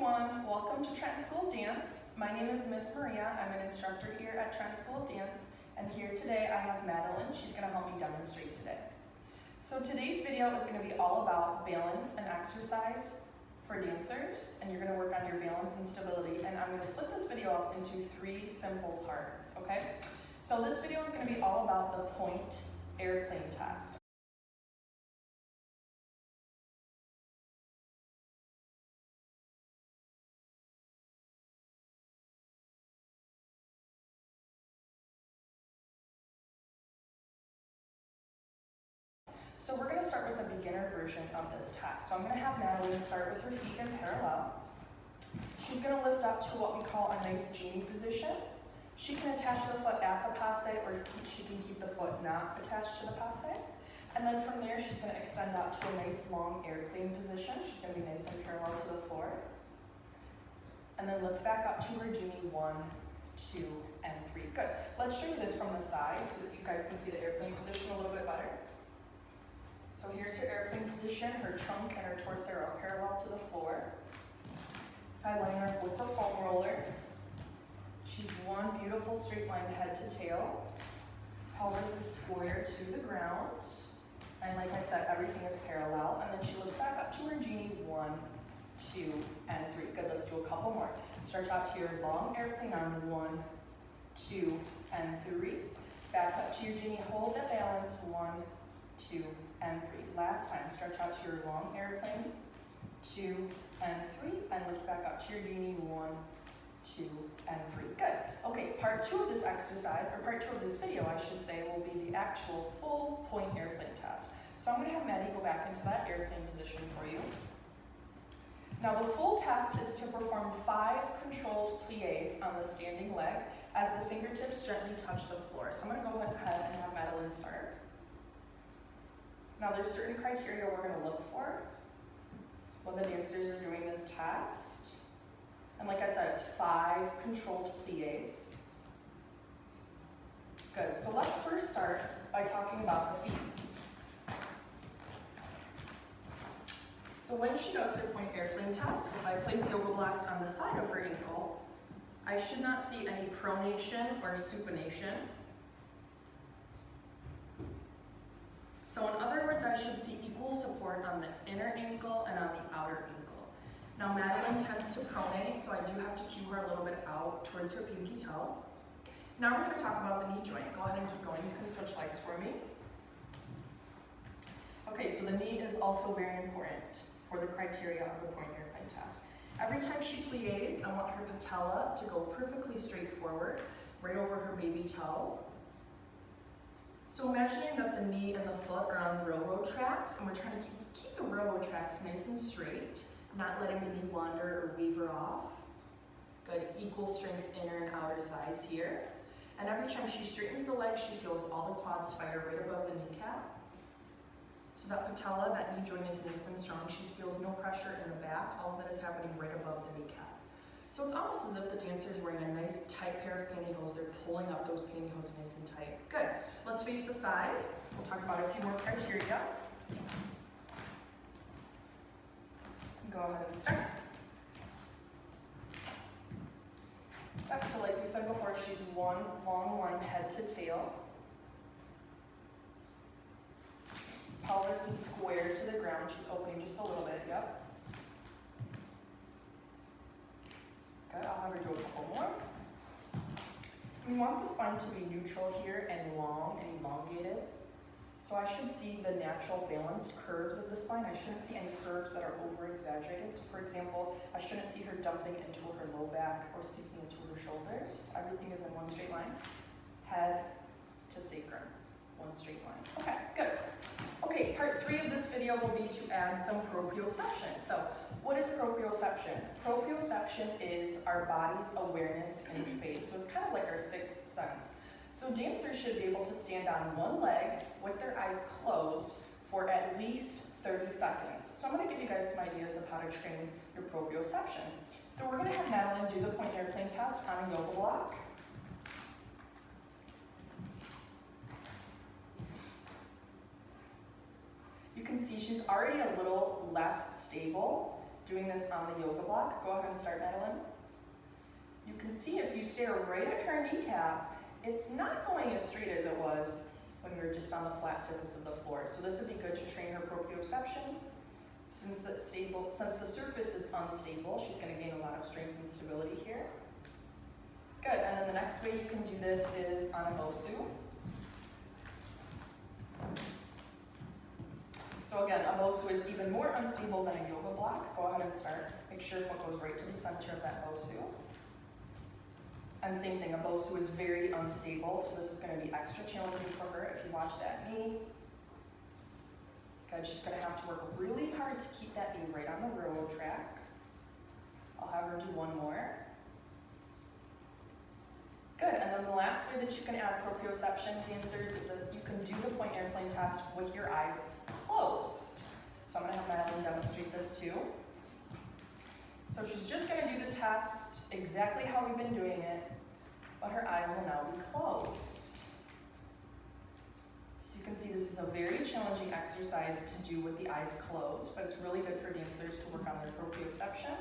everyone, welcome to Trenton School of Dance. My name is Miss Maria. I'm an instructor here at Trenton School of Dance, and here today I have Madeline. She's going to help me demonstrate today. So today's video is going to be all about balance and exercise for dancers, and you're going to work on your balance and stability, and I'm going to split this video up into 3 simple parts, okay? So this video is going to be all about the Pointe airplane test. So we're going to start with a beginner version of this test. So I'm going to have Madeline start with her feet in parallel. She's going to lift up to what we call a nice genie position. She can attach the foot at the passe, or she can keep the foot not attached to the passe. And then from there, she's going to extend out to a nice long airplane position. She's going to be nice and parallel to the floor. And then lift back up to her genie 1, 2, and 3. Good. Let's show you this from the side so that you guys can see the airplane position a little bit better. So here's her airplane position. Her trunk and her torso are parallel to the floor. If I line her up with the foam roller, she's one beautiful straight line head to tail. Pelvis is square to the ground. And like I said, everything is parallel. And then she lifts back up to her genie 1, 2, and 3. Good, let's do a couple more. Stretch out to your long airplane arm, 1, 2, and 3. Back up to your genie, hold that balance, 1, 2, and 3. Last time, stretch out to your long airplane, 2, and 3, and lift back up to your genie, 1, 2, and 3. Good. Okay, part 2 of this exercise, or part 2 of this video, I should say, will be the actual full Pointe airplane test. So I'm going to have Maddie go back into that airplane position for you. Now the full test is to perform 5 controlled plies on the standing leg as the fingertips gently touch the floor. So I'm going to go ahead and have Madeline start. Now there's certain criteria we're going to look for when the dancers are doing this test. And like I said, it's 5 controlled plies. Good, so let's first start by talking about the feet. So when she does her Pointe airplane test, if I place yoga blocks on the side of her ankle, I should not see any pronation or supination. So in other words, I should see equal support on the inner ankle and on the outer ankle. Now Madeline tends to pronate, so I do have to cue her a little bit out towards her pinky toe. Now we're going to talk about the knee joint. Go ahead and keep going. You can switch legs for me. Okay, so the knee is also very important for the criteria of the Pointe airplane test. Every time she plies, I want her patella to go perfectly straight forward, right over her baby toe. So imagining that the knee and the foot are on railroad tracks, and we're trying to keep the railroad tracks nice and straight, not letting the knee wander or waver off. Good, equal strength inner and outer thighs here. And every time she straightens the leg, she feels all the quads fire right above the kneecap. So that patella, that knee joint is nice and strong. She feels no pressure in the back. All of that is happening right above the kneecap. So it's almost as if the dancer is wearing a nice tight pair of pantyhose. They're pulling up those pantyhose nice and tight. Good. Let's face the side. We'll talk about a few more criteria. Go ahead and start. So like we said before, she's one long line head to tail. Pelvis is square to the ground. She's opening just a little bit, yep. Good, I'll have her do a couple more. We want the spine to be neutral here and long and elongated. So I should see the natural balanced curves of the spine. I shouldn't see any curves that are over-exaggerated. So for example, I shouldn't see her dumping into her low back or sinking into her shoulders. Everything is in one straight line. Head to sacrum, one straight line. Okay, good. Okay, part 3 of this video will be to add some proprioception. So what is proprioception? Proprioception is our body's awareness in space. So it's kind of like our 6th sense. So dancers should be able to stand on one leg with their eyes closed for at least 30 seconds. So I'm going to give you guys some ideas of how to train your proprioception. So we're going to have Madeline do the Pointe airplane test on a yoga block. You can see she's already a little less stable doing this on the yoga block. Go ahead and start, Madeline. You can see if you stare right at her kneecap, it's not going as straight as it was when we were just on the flat surface of the floor. So this would be good to train her proprioception. Since the surface is unstable, she's going to gain a lot of strength and stability here. Good, and then the next way you can do this is on a Bosu. So again, a Bosu is even more unstable than a yoga block. Go ahead and start. Make sure foot goes right to the center of that Bosu. And same thing, a Bosu is very unstable, so this is going to be extra challenging for her if you watch that knee. Good, she's going to have to work really hard to keep that knee right on the railroad track. I'll have her do one more. Good, and then the last way that you can add proprioception, dancers, is that you can do the point airplane test with your eyes closed. So I'm going to have Madeline demonstrate this too. So she's just going to do the test exactly how we've been doing it, but her eyes will now be closed. So you can see this is a very challenging exercise to do with the eyes closed, but it's really good for dancers to work on their proprioception.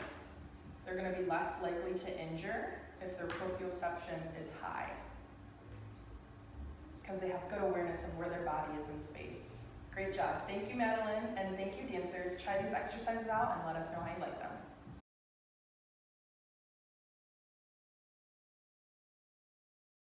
They're going to be less likely to injure if their proprioception is high, because they have good awareness of where their body is in space. Great job. Thank you, Madeline, and thank you, dancers. Try these exercises out and let us know how you like them.